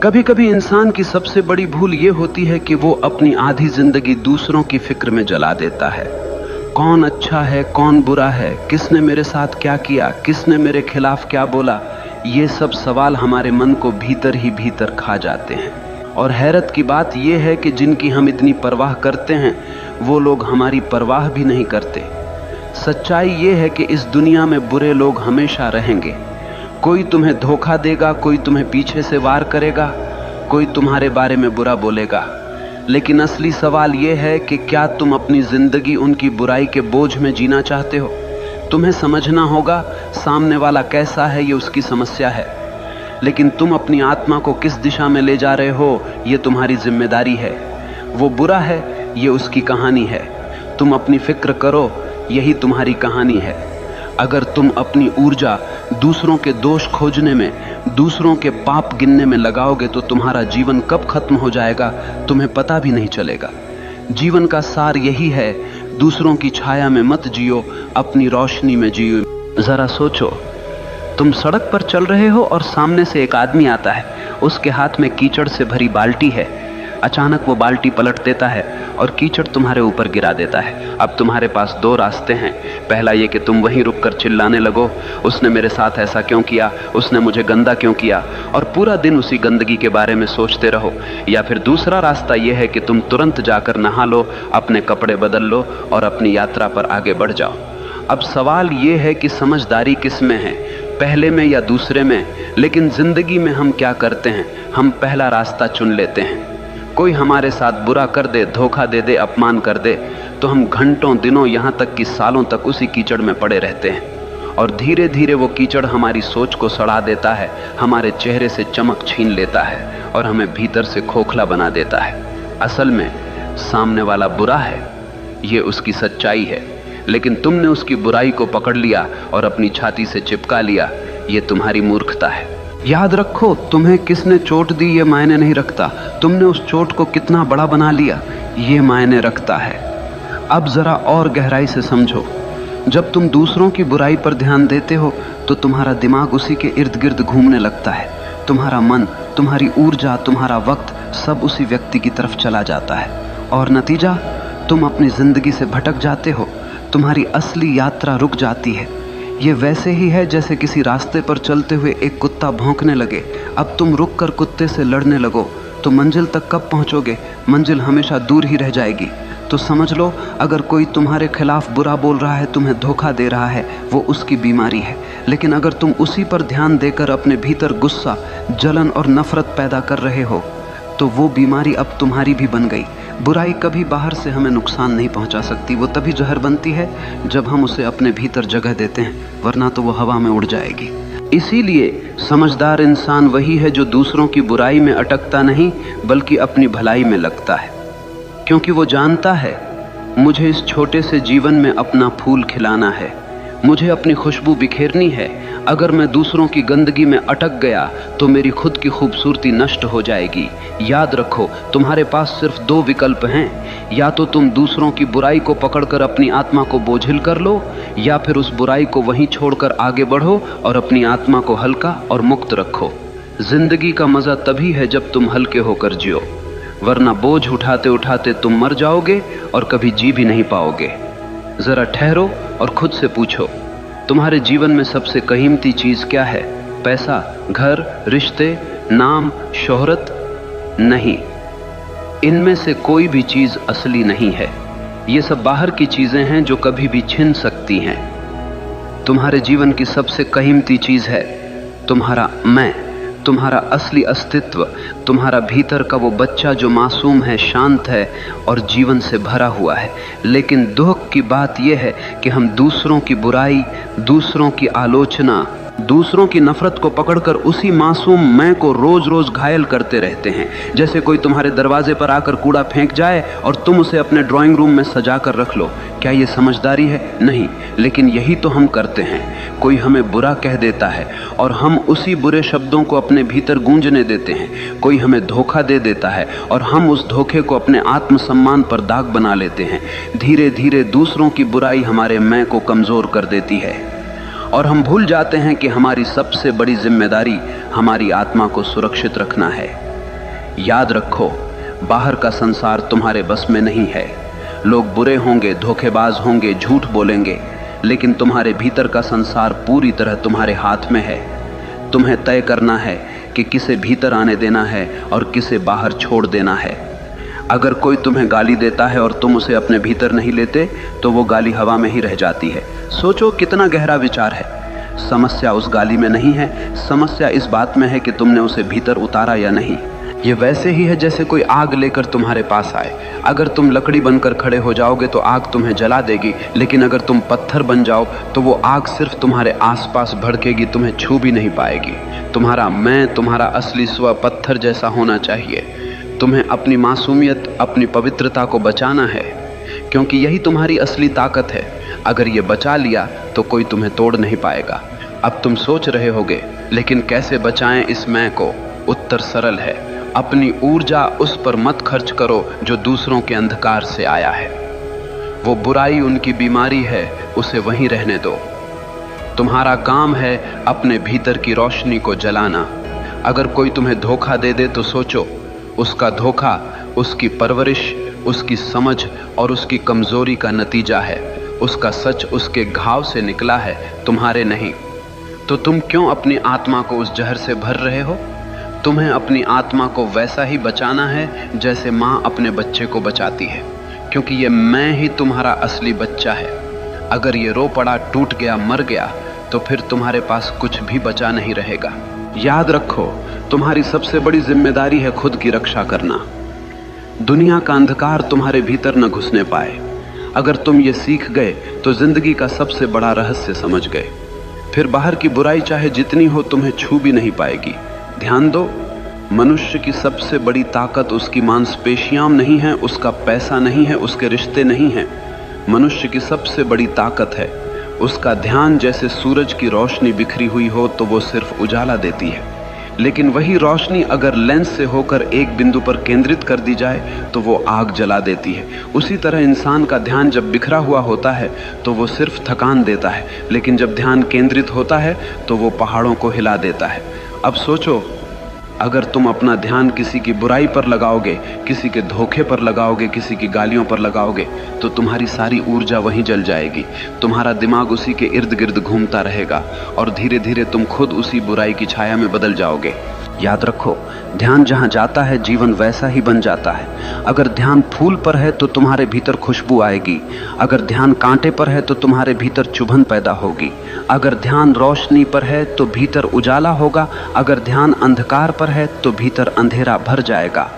कभी कभी इंसान की सबसे बड़ी भूल यह होती है कि वो अपनी आधी जिंदगी दूसरों की फिक्र में जला देता है। कौन अच्छा है, कौन बुरा है, किसने मेरे साथ क्या किया, किसने मेरे खिलाफ क्या बोला, ये सब सवाल हमारे मन को भीतर ही भीतर खा जाते हैं। और हैरत की बात यह है कि जिनकी हम इतनी परवाह करते हैं वो लोग हमारी परवाह भी नहीं करते। सच्चाई ये है कि इस दुनिया में बुरे लोग हमेशा रहेंगे। कोई तुम्हें धोखा देगा, कोई तुम्हें पीछे से वार करेगा, कोई तुम्हारे बारे में बुरा बोलेगा। लेकिन असली सवाल यह है कि क्या तुम अपनी जिंदगी उनकी बुराई के बोझ में जीना चाहते हो? तुम्हें समझना होगा सामने वाला कैसा है, ये उसकी समस्या है, लेकिन तुम अपनी आत्मा को किस दिशा में ले जा रहे हो ये तुम्हारी जिम्मेदारी है। वो बुरा है, ये उसकी कहानी है। तुम अपनी फिक्र करो, यही तुम्हारी कहानी है। अगर तुम अपनी ऊर्जा दूसरों के दोष खोजने में, दूसरों के पाप गिनने में लगाओगे तो तुम्हारा जीवन कब खत्म हो जाएगा तुम्हें पता भी नहीं चलेगा। जीवन का सार यही है, दूसरों की छाया में मत जियो, अपनी रोशनी में जियो। जरा सोचो, तुम सड़क पर चल रहे हो और सामने से एक आदमी आता है, उसके हाथ में कीचड़ से भरी बाल्टी है। अचानक वो बाल्टी पलट देता है और कीचड़ तुम्हारे ऊपर गिरा देता है। अब तुम्हारे पास दो रास्ते हैं। पहला ये कि तुम वहीं रुककर चिल्लाने लगो, उसने मेरे साथ ऐसा क्यों किया, उसने मुझे गंदा क्यों किया, और पूरा दिन उसी गंदगी के बारे में सोचते रहो। या फिर दूसरा रास्ता यह है कि तुम तुरंत जाकर नहा लो, अपने कपड़े बदल लो और अपनी यात्रा पर आगे बढ़ जाओ। अब सवाल ये है कि समझदारी किस में है, पहले में या दूसरे में? लेकिन जिंदगी में हम क्या करते हैं, हम पहला रास्ता चुन लेते हैं। कोई हमारे साथ बुरा कर दे, धोखा दे दे, अपमान कर दे, तो हम घंटों, दिनों, यहाँ तक कि सालों तक उसी कीचड़ में पड़े रहते हैं। और धीरे धीरे वो कीचड़ हमारी सोच को सड़ा देता है, हमारे चेहरे से चमक छीन लेता है और हमें भीतर से खोखला बना देता है। असल में सामने वाला बुरा है, ये उसकी सच्चाई है, लेकिन तुमने उसकी बुराई को पकड़ लिया और अपनी छाती से चिपका लिया। ये तुम्हारी मूर्खता है। याद रखो, तुम्हें किसने चोट दी ये मायने नहीं रखता, तुमने उस चोट को कितना बड़ा बना लिया ये मायने रखता है। अब जरा और गहराई से समझो, जब तुम दूसरों की बुराई पर ध्यान देते हो तो तुम्हारा दिमाग उसी के इर्द गिर्द घूमने लगता है। तुम्हारा मन, तुम्हारी ऊर्जा, तुम्हारा वक्त सब उसी व्यक्ति की तरफ चला जाता है और नतीजा, तुम अपनी जिंदगी से भटक जाते हो। तुम्हारी असली यात्रा रुक जाती है। ये वैसे ही है जैसे किसी रास्ते पर चलते हुए एक कुत्ता भौंकने लगे। अब तुम रुककर कुत्ते से लड़ने लगो तो मंजिल तक कब पहुंचोगे? मंजिल हमेशा दूर ही रह जाएगी। तो समझ लो, अगर कोई तुम्हारे खिलाफ बुरा बोल रहा है, तुम्हें धोखा दे रहा है, वो उसकी बीमारी है। लेकिन अगर तुम उसी पर ध्यान देकर अपने भीतर गुस्सा, जलन और नफरत पैदा कर रहे हो तो वो बीमारी अब तुम्हारी भी बन गई। बुराई कभी बाहर से हमें नुकसान नहीं पहुंचा सकती, वो तभी जहर बनती है जब हम उसे अपने भीतर जगह देते हैं, वरना तो वो हवा में उड़ जाएगी। इसीलिए समझदार इंसान वही है जो दूसरों की बुराई में अटकता नहीं बल्कि अपनी भलाई में लगता है, क्योंकि वो जानता है मुझे इस छोटे से जीवन में अपना फूल खिलाना है, मुझे अपनी खुशबू बिखेरनी है। अगर मैं दूसरों की गंदगी में अटक गया तो मेरी खुद की खूबसूरती नष्ट हो जाएगी। याद रखो, तुम्हारे पास सिर्फ दो विकल्प हैं, या तो तुम दूसरों की बुराई को पकड़कर अपनी आत्मा को बोझिल कर लो, या फिर उस बुराई को वहीं छोड़कर आगे बढ़ो और अपनी आत्मा को हल्का और मुक्त रखो। जिंदगी का मजा तभी है जब तुम हल्के होकर जियो, वरना बोझ उठाते उठाते तुम मर जाओगे और कभी जी भी नहीं पाओगे। जरा ठहरो और खुद से पूछो, तुम्हारे जीवन में सबसे कीमती चीज क्या है? पैसा, घर, रिश्ते, नाम, शोहरत? नहीं, इनमें से कोई भी चीज असली नहीं है। ये सब बाहर की चीजें हैं जो कभी भी छिन सकती हैं। तुम्हारे जीवन की सबसे कीमती चीज है तुम्हारा मैं, तुम्हारा असली अस्तित्व, तुम्हारा भीतर का वो बच्चा जो मासूम है, शांत है और जीवन से भरा हुआ है। लेकिन दुख की बात यह है कि हम दूसरों की बुराई, दूसरों की आलोचना, दूसरों की नफरत को पकड़कर उसी मासूम मैं को रोज रोज घायल करते रहते हैं। जैसे कोई तुम्हारे दरवाजे पर आकर कूड़ा फेंक जाए और तुम उसे अपने ड्राइंग रूम में सजा कर रख लो। क्या ये समझदारी है? नहीं, लेकिन यही तो हम करते हैं। कोई हमें बुरा कह देता है और हम उसी बुरे शब्दों को अपने भीतर गूंजने देते हैं। कोई हमें धोखा दे देता है और हम उस धोखे को अपने आत्मसम्मान पर दाग बना लेते हैं। धीरे धीरे दूसरों की बुराई हमारे मैं को कमजोर कर देती है और हम भूल जाते हैं कि हमारी सबसे बड़ी जिम्मेदारी हमारी आत्मा को सुरक्षित रखना है। याद रखो, बाहर का संसार तुम्हारे बस में नहीं है। लोग बुरे होंगे, धोखेबाज होंगे, झूठ बोलेंगे, लेकिन तुम्हारे भीतर का संसार पूरी तरह तुम्हारे हाथ में है। तुम्हें तय करना है कि किसे भीतर आने देना है और किसे बाहर छोड़ देना है। अगर कोई तुम्हें गाली देता है और तुम उसे अपने भीतर नहीं लेते तो वो गाली हवा में ही रह जाती है। सोचो कितना गहरा विचार है। समस्या उस गाली में नहीं है, समस्या इस बात में है कि तुमने उसे भीतर उतारा या नहीं। ये वैसे ही है जैसे कोई आग लेकर तुम्हारे पास आए। अगर तुम लकड़ी बनकर खड़े हो जाओगे तो आग तुम्हें जला देगी, लेकिन अगर तुम पत्थर बन जाओ तो वो आग सिर्फ तुम्हारे आसपास भड़केगी, तुम्हें छू भी नहीं पाएगी। तुम्हारा मैं, तुम्हारा असली स्व पत्थर जैसा होना चाहिए। तुम्हें अपनी मासूमियत, अपनी पवित्रता को बचाना है, क्योंकि यही तुम्हारी असली ताकत है। अगर ये बचा लिया तो कोई तुम्हें तोड़ नहीं पाएगा। अब तुम सोच रहे होगे, लेकिन कैसे बचाएं इस मैं को? उत्तर सरल है, अपनी ऊर्जा उस पर मत खर्च करो जो दूसरों के अंधकार से आया है। वो बुराई उनकी बीमारी है, उसे वहीं रहने दो। तुम्हारा काम है अपने भीतर की रोशनी को जलाना। अगर कोई तुम्हें धोखा दे दे तो सोचो, उसका धोखा उसकी परवरिश, उसकी समझ और उसकी कमजोरी का नतीजा है। उसका सच उसके घाव से निकला है, तुम्हारे नहीं। तो तुम क्यों अपनी आत्मा को उस जहर से भर रहे हो? तुम्हें अपनी आत्मा को वैसा ही बचाना है जैसे माँ अपने बच्चे को बचाती है, क्योंकि ये मैं ही तुम्हारा असली बच्चा है। अगर ये रो पड़ा, टूट गया, मर गया तो फिर तुम्हारे पास कुछ भी बचा नहीं रहेगा। याद रखो, तुम्हारी सबसे बड़ी जिम्मेदारी है खुद की रक्षा करना। दुनिया का अंधकार तुम्हारे भीतर न घुसने पाए। अगर तुम ये सीख गए तो जिंदगी का सबसे बड़ा रहस्य समझ गए। फिर बाहर की बुराई चाहे जितनी हो तुम्हें छू भी नहीं पाएगी। ध्यान दो, मनुष्य की सबसे बड़ी ताकत उसकी मांसपेशियां नहीं है, उसका पैसा नहीं है, उसके रिश्ते नहीं हैं। मनुष्य की सबसे बड़ी ताकत है उसका ध्यान। जैसे सूरज की रोशनी बिखरी हुई हो तो वो सिर्फ उजाला देती है, लेकिन वही रोशनी अगर लेंस से होकर एक बिंदु पर केंद्रित कर दी जाए तो वो आग जला देती है। उसी तरह इंसान का ध्यान जब बिखरा हुआ होता है तो वो सिर्फ थकान देता है, लेकिन जब ध्यान केंद्रित होता है तो वो पहाड़ों को हिला देता है। अब सोचो, अगर तुम अपना ध्यान किसी की बुराई पर लगाओगे, किसी के धोखे पर लगाओगे, किसी की गालियों पर लगाओगे तो तुम्हारी सारी ऊर्जा वहीं जल जाएगी। तुम्हारा दिमाग उसी के इर्द गिर्द घूमता रहेगा और धीरे धीरे तुम खुद उसी बुराई की छाया में बदल जाओगे। याद रखो, ध्यान जहां जाता है जीवन वैसा ही बन जाता है। अगर ध्यान फूल पर है तो तुम्हारे भीतर खुशबू आएगी। अगर ध्यान कांटे पर है तो तुम्हारे भीतर चुभन पैदा होगी। अगर ध्यान रोशनी पर है तो भीतर उजाला होगा। अगर ध्यान अंधकार पर है तो भीतर अंधेरा भर जाएगा।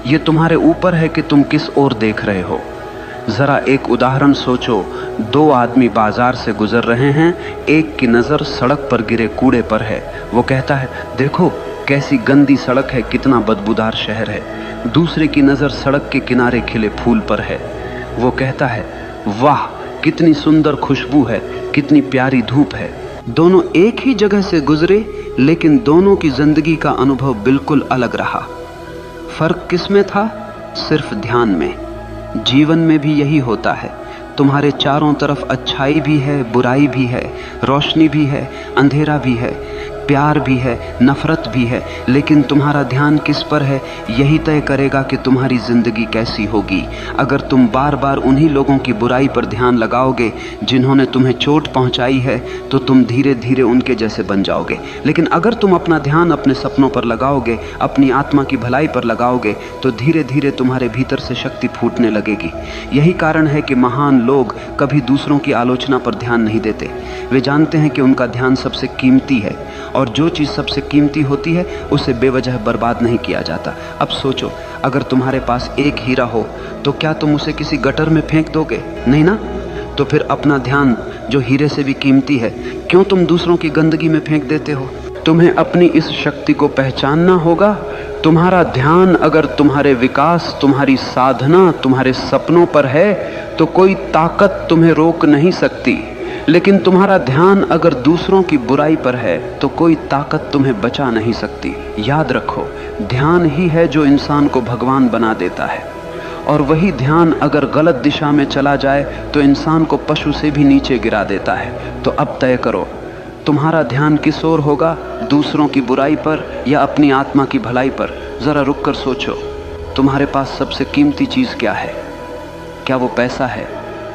ये तुम्हारे ऊपर है कि तुम किस ओर देख रहे हो। जरा एक उदाहरण सोचो, दो आदमी बाजार से गुजर रहे हैं। एक की नजर सड़क पर गिरे कूड़े पर है। वो कहता है, देखो कैसी गंदी सड़क है, कितना बदबूदार शहर है। दूसरे की नजर सड़क के किनारे खिले फूल पर है। वो कहता है, वाह कितनी सुंदर खुशबू है, कितनी प्यारी धूप है। दोनों एक ही जगह से गुजरे, लेकिन दोनों की जिंदगी का अनुभव बिल्कुल अलग रहा। फर्क किसमें था? सिर्फ ध्यान में। जीवन में भी यही होता है। तुम्हारे चारों तरफ अच्छाई भी है, बुराई भी है, रोशनी भी है, अंधेरा भी है, प्यार भी है, नफरत भी है, लेकिन तुम्हारा ध्यान किस पर है यही तय करेगा कि तुम्हारी जिंदगी कैसी होगी। अगर तुम बार बार उन्हीं लोगों की बुराई पर ध्यान लगाओगे जिन्होंने तुम्हें चोट पहुंचाई है तो तुम धीरे धीरे उनके जैसे बन जाओगे। लेकिन अगर तुम अपना ध्यान अपने सपनों पर लगाओगे, अपनी आत्मा की भलाई पर लगाओगे तो धीरे धीरे तुम्हारे भीतर से शक्ति फूटने लगेगी। यही कारण है कि महान लोग कभी दूसरों की आलोचना पर ध्यान नहीं देते। वे जानते हैं कि उनका ध्यान सबसे कीमती है और जो चीज़ सबसे कीमती होती है उसे बेवजह बर्बाद नहीं किया जाता। अब सोचो, अगर तुम्हारे पास एक हीरा हो तो क्या तुम उसे किसी गटर में फेंक दोगे? नहीं ना। तो फिर अपना ध्यान जो हीरे से भी कीमती है क्यों तुम दूसरों की गंदगी में फेंक देते हो? तुम्हें अपनी इस शक्ति को पहचानना होगा। तुम्हारा ध्यान अगर तुम्हारे विकास, तुम्हारी साधना, तुम्हारे सपनों पर है तो कोई ताकत तुम्हें रोक नहीं सकती। लेकिन तुम्हारा ध्यान अगर दूसरों की बुराई पर है तो कोई ताकत तुम्हें बचा नहीं सकती। याद रखो, ध्यान ही है जो इंसान को भगवान बना देता है, और वही ध्यान अगर गलत दिशा में चला जाए तो इंसान को पशु से भी नीचे गिरा देता है। तो अब तय करो, तुम्हारा ध्यान किस ओर होगा? दूसरों की बुराई पर या अपनी आत्मा की भलाई पर? जरा रुक कर सोचो, तुम्हारे पास सबसे कीमती चीज क्या है? क्या वो पैसा है?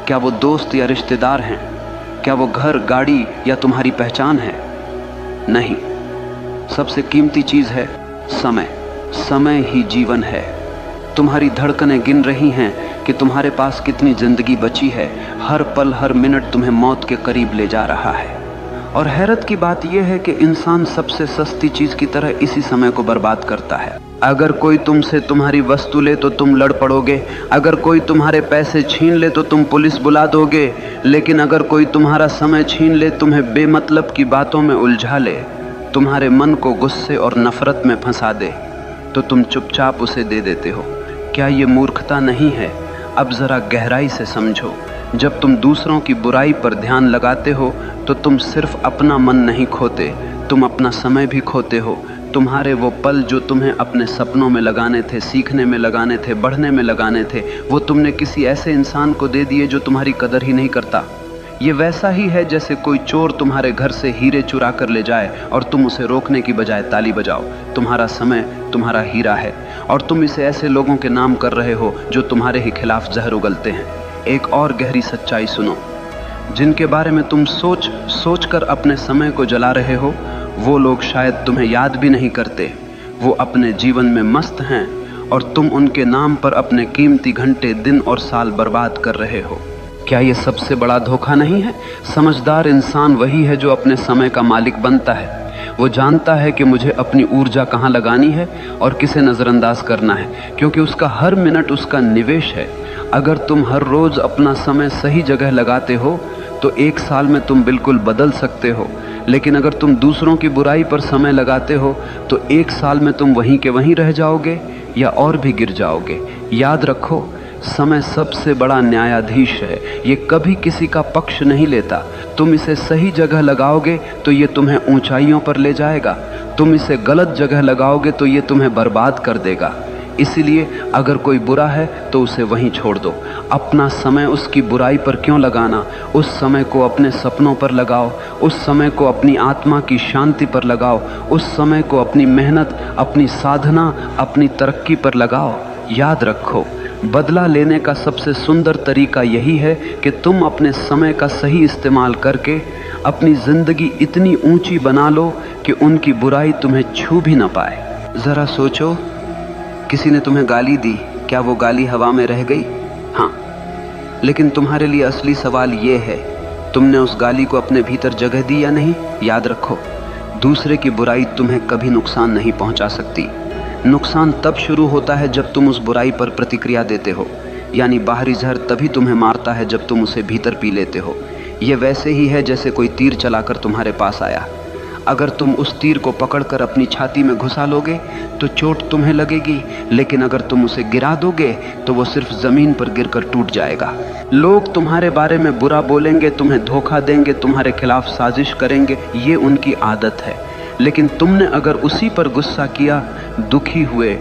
क्या वो दोस्त या रिश्तेदार हैं? क्या वो घर, गाड़ी या तुम्हारी पहचान है? नहीं, सबसे कीमती चीज है समय। समय ही जीवन है। तुम्हारी धड़कनें गिन रही हैं कि तुम्हारे पास कितनी जिंदगी बची है। हर पल, हर मिनट तुम्हें मौत के करीब ले जा रहा है। और हैरत की बात यह है कि इंसान सबसे सस्ती चीज की तरह इसी समय को बर्बाद करता है। अगर कोई तुमसे तुम्हारी वस्तु ले तो तुम लड़ पड़ोगे, अगर कोई तुम्हारे पैसे छीन ले तो तुम पुलिस बुला दोगे, लेकिन अगर कोई तुम्हारा समय छीन ले, तुम्हें बेमतलब की बातों में उलझा ले, तुम्हारे मन को गुस्से और नफरत में फंसा दे, तो तुम चुपचाप उसे दे देते हो। क्या ये मूर्खता नहीं है? अब जरा गहराई से समझो। जब तुम दूसरों की बुराई पर ध्यान लगाते हो तो तुम सिर्फ अपना मन नहीं खोते, तुम अपना समय भी खोते हो। तुम्हारे वो पल जो तुम्हें अपने सपनों में लगाने थे, सीखने में लगाने थे, बढ़ने में लगाने थे, वो तुमने किसी ऐसे इंसान को दे दिए जो तुम्हारी कदर ही नहीं करता। ये वैसा ही है जैसे कोई चोर तुम्हारे घर से हीरे चुरा कर ले जाए और तुम उसे रोकने की बजाय ताली बजाओ। तुम्हारा समय तुम्हारा हीरा है और तुम इसे ऐसे लोगों के नाम कर रहे हो जो तुम्हारे ही खिलाफ जहर उगलते हैं। एक और गहरी सच्चाई सुनो, जिनके बारे में तुम सोच कर अपने समय को जला रहे हो, वो लोग शायद तुम्हें याद भी नहीं करते। वो अपने जीवन में मस्त हैं और तुम उनके नाम पर अपने कीमती घंटे, दिन और साल बर्बाद कर रहे हो। क्या ये सबसे बड़ा धोखा नहीं है? समझदार इंसान वही है जो अपने समय का मालिक बनता है। वो जानता है कि मुझे अपनी ऊर्जा कहाँ लगानी है और किसे नज़रअंदाज करना है, क्योंकि उसका हर मिनट उसका निवेश है। अगर तुम हर रोज़ अपना समय सही जगह लगाते हो तो एक साल में तुम बिल्कुल बदल सकते हो, लेकिन अगर तुम दूसरों की बुराई पर समय लगाते हो तो एक साल में तुम वहीं के वहीं रह जाओगे या और भी गिर जाओगे। याद रखो, समय सबसे बड़ा न्यायाधीश है। ये कभी किसी का पक्ष नहीं लेता। तुम इसे सही जगह लगाओगे तो ये तुम्हें ऊंचाइयों पर ले जाएगा, तुम इसे गलत जगह लगाओगे तो ये तुम्हें बर्बाद कर देगा। इसीलिए अगर कोई बुरा है तो उसे वहीं छोड़ दो। अपना समय उसकी बुराई पर क्यों लगाना? उस समय को अपने सपनों पर लगाओ, उस समय को अपनी आत्मा की शांति पर लगाओ, उस समय को अपनी मेहनत, अपनी साधना, अपनी तरक्की पर लगाओ। याद रखो, बदला लेने का सबसे सुंदर तरीका यही है कि तुम अपने समय का सही इस्तेमाल करके अपनी जिंदगी इतनी ऊंची बना लो कि उनकी बुराई तुम्हें छू भी ना पाए। जरा सोचो, किसी ने तुम्हें गाली दी, क्या वो गाली हवा में रह गई? हाँ, लेकिन तुम्हारे लिए असली सवाल ये है, तुमने उस गाली को अपने भीतर जगह दी या नहीं? याद रखो, दूसरे की बुराई तुम्हें कभी नुकसान नहीं पहुंचा सकती। नुकसान तब शुरू होता है जब तुम उस बुराई पर प्रतिक्रिया देते हो, यानी बाहरी जहर तभी तुम्हें मारता है जब तुम उसे भीतर पी लेते हो। ये वैसे ही है जैसे कोई तीर चलाकर तुम्हारे पास आया। अगर तुम उस तीर को पकड़कर अपनी छाती में घुसा लोगे तो चोट तुम्हें लगेगी, लेकिन अगर तुम उसे गिरा दोगे तो वो सिर्फ जमीन पर गिरकर टूट जाएगा। लोग तुम्हारे बारे में बुरा बोलेंगे, तुम्हें धोखा देंगे, तुम्हारे खिलाफ साजिश करेंगे, ये उनकी आदत है। लेकिन तुमने अगर उसी पर गुस्सा किया, दुखी हुए,